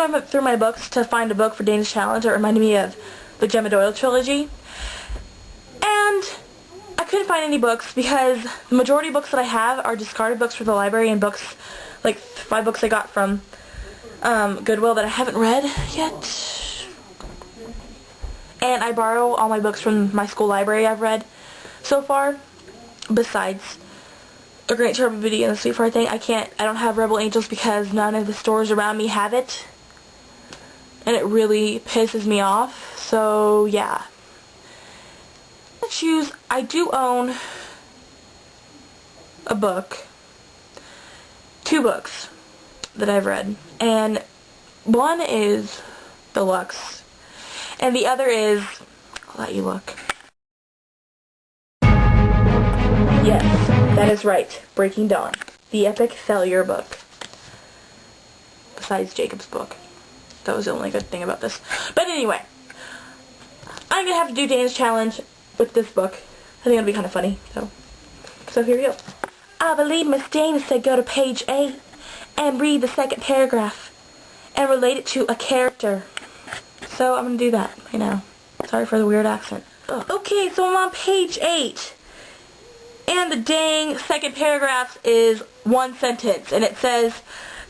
going through my books to find a book for Dane's Challenge that reminded me of the Gemma Doyle trilogy. And I couldn't find any books because the majority of books that I have are discarded books from the library and books, like 5 books I got from Goodwill that I haven't read yet. And I borrow all my books from my school library I've read so far, besides A Great Terrible Beauty and the Sweetheart thing. I don't have Rebel Angels because none of the stores around me have it. And it really pisses me off. So, yeah. I do own a book. 2 books that I've read. And one is deluxe. And the other is, I'll let you look. Yes, that is right. Breaking Dawn. The epic failure book. Besides Jacob's book. That was the only good thing about this. But anyway, I'm going to have to do Dane's Challenge with this book. I think it'll be kind of funny. So here we go. I believe Miss Dane said go to page 8 and read the second paragraph and relate it to a character. So I'm going to do that right now. Sorry for the weird accent. Ugh. Okay, so I'm on page 8. And the dang second paragraph is 1 sentence. And it says,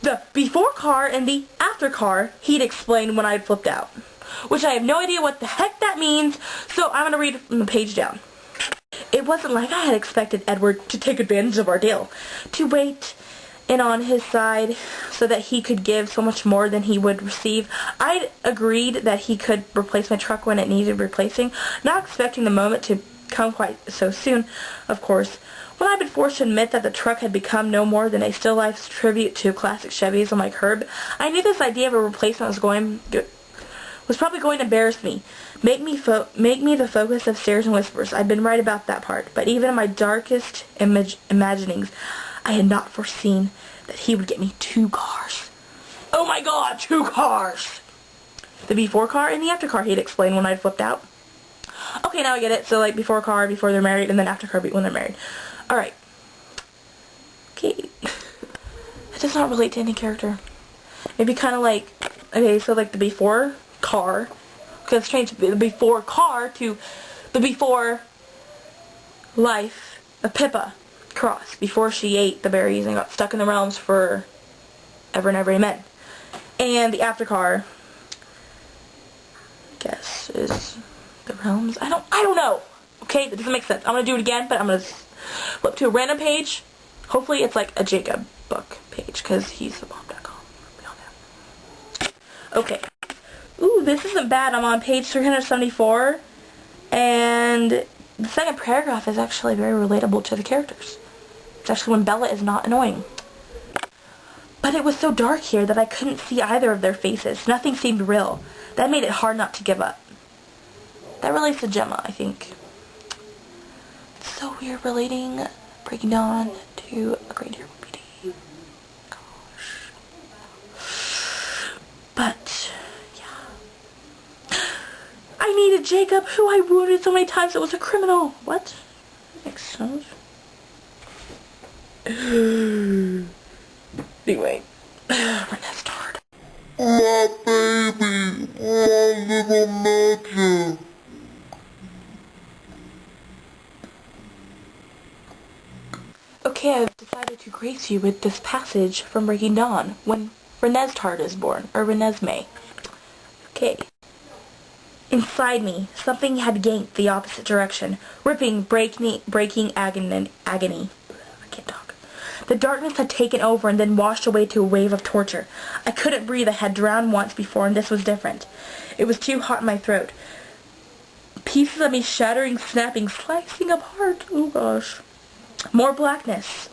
the before car and the after car, he'd explained when I'd flipped out. Which I have no idea what the heck that means, so I'm going to read from the page down. It wasn't like I had expected Edward to take advantage of our deal, to wait in on his side so that he could give so much more than he would receive. I'd agreed that he could replace my truck when it needed replacing, not expecting the moment to come quite so soon, of course. When I'd been forced to admit that the truck had become no more than a still life's tribute to classic Chevys on my curb, I knew this idea of a replacement was probably going to embarrass me, make me the focus of stares and whispers. I'd been right about that part, but even in my darkest imaginings, I had not foreseen that he would get me 2 cars. Oh my god, 2 cars! The before car and the after car, he'd explained when I'd flipped out. Okay, now I get it. So, like, before car, before they're married, and then after car, when they're married. Alright. Okay. It does not relate to any character. Maybe kind of like, okay, so like the before car, because it's changed the before car to the before life of Pippa Cross, before she ate the berries and got stuck in the realms for ever and ever amen. And the after car, I guess, is the realms. I don't know. Okay, that doesn't make sense. I'm gonna do it again, but I'm gonna flip to a random page. Hopefully it's like a Jacob book page, because he's the bomb.com. We all know. Okay. Ooh, this isn't bad. I'm on page 374, and the second paragraph is actually very relatable to the characters. It's actually when Bella is not annoying. But it was so dark here that I couldn't see either of their faces. Nothing seemed real. That made it hard not to give up. That relates to Gemma, I think. It's so weird relating Breaking Dawn to A Great Terrible Beauty. Gosh. But, yeah. I needed Jacob, who I wounded so many times that was a criminal. What? That makes sense. Anyway. Renee's hard. My baby, my little magic. Okay, I've decided to grace you with this passage from Breaking Dawn, when Renesmee is born, or Renesmee. Okay. Inside me, something had gained the opposite direction, ripping, breaking agony. I can't talk. The darkness had taken over and then washed away to a wave of torture. I couldn't breathe. I had drowned once before, and this was different. It was too hot in my throat. Pieces of me shattering, snapping, slicing apart. Oh gosh. More blackness.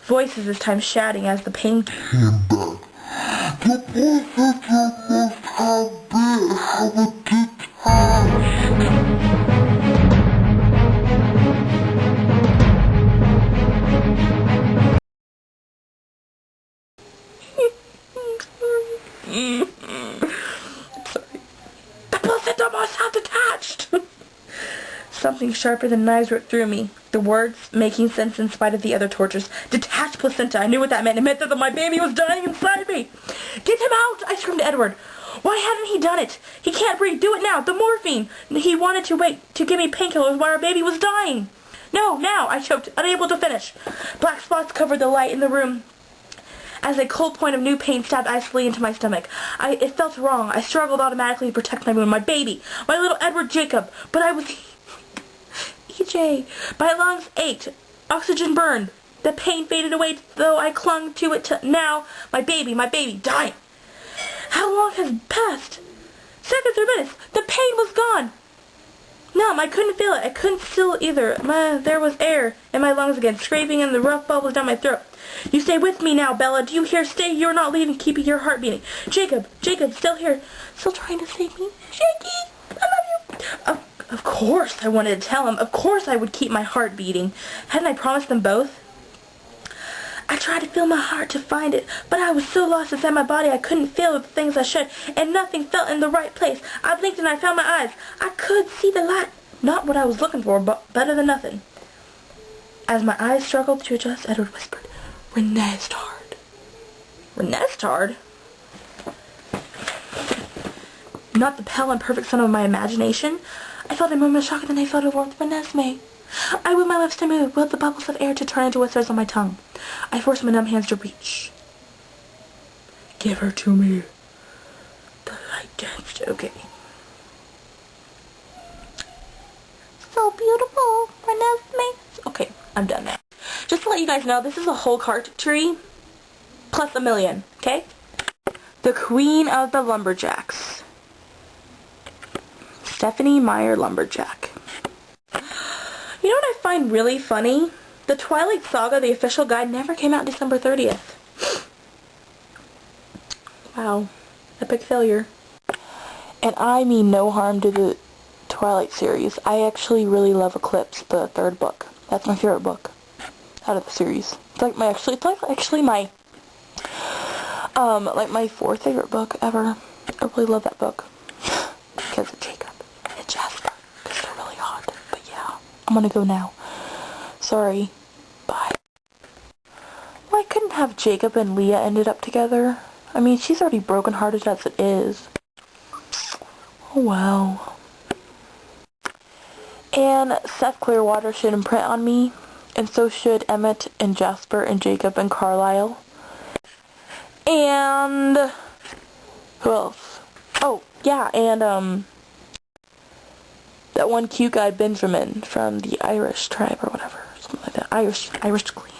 Voices this time shouting as the pain came back. The boy said you must have a detached. Sorry. The placenta must have detached! Something sharper than knives ripped through me. The words making sense in spite of the other tortures. Detached placenta. I knew what that meant. It meant that my baby was dying inside me. Get him out! I screamed to Edward. Why hadn't he done it? He can't breathe. Do it now. The morphine. He wanted to wait to give me painkillers while our baby was dying. No, now, I choked, unable to finish. Black spots covered the light in the room as a cold point of new pain stabbed icily into my stomach. It felt wrong. I struggled automatically to protect my wound, my baby, my little Edward Jacob. But I was... EJ. My lungs ached. Oxygen burned. The pain faded away, though I clung to it now. My baby, dying. How long has passed? Seconds or minutes. The pain was gone. Numb. I couldn't feel it. I couldn't still either. There was air in my lungs again, scraping in the rough bubbles down my throat. You stay with me now, Bella. Do you hear? Stay. You're not leaving. Keeping your heart beating. Jacob, still here. Still trying to save me. Shaky, I love you. Of course I wanted to tell him. Of course I would keep my heart beating. Hadn't I promised them both? I tried to feel my heart to find it, but I was so lost inside my body I couldn't feel the things I should, and nothing felt in the right place. I blinked and I found my eyes. I could see the light. Not what I was looking for, but better than nothing. As my eyes struggled to adjust, Edward whispered, Renestard. Renestard? Not the pale and perfect son of my imagination. I felt a moment of shock, and then I felt a warmth. Renesmee. I willed my lips to move, willed the bubbles of air to turn into whispers on my tongue. I forced my numb hands to reach. Give her to me. The light danced. Okay. So beautiful, Renesmee. Okay, I'm done now. Just to let you guys know, this is a whole cart tree plus a million, okay? The Queen of the Lumberjacks. Stephanie Meyer Lumberjack. You know what I find really funny? The Twilight Saga, the official guide, never came out December 30th. Wow. Epic failure. And I mean no harm to the Twilight series. I actually really love Eclipse, the third book. That's my favorite book out of the series. It's like my my fourth favorite book ever. I really love that book. Because of Jacob and Jasper. Because they're really hot. But yeah, I'm gonna go now. Sorry. Bye. Well, I couldn't have Jacob and Leah ended up together. I mean, she's already brokenhearted as it is. Oh well. And Seth Clearwater should imprint on me. And so should Emmett and Jasper and Jacob and Carlisle. And who else? Oh, yeah, and that one cute guy Benjamin from the Irish tribe or whatever, something like that. Irish clan.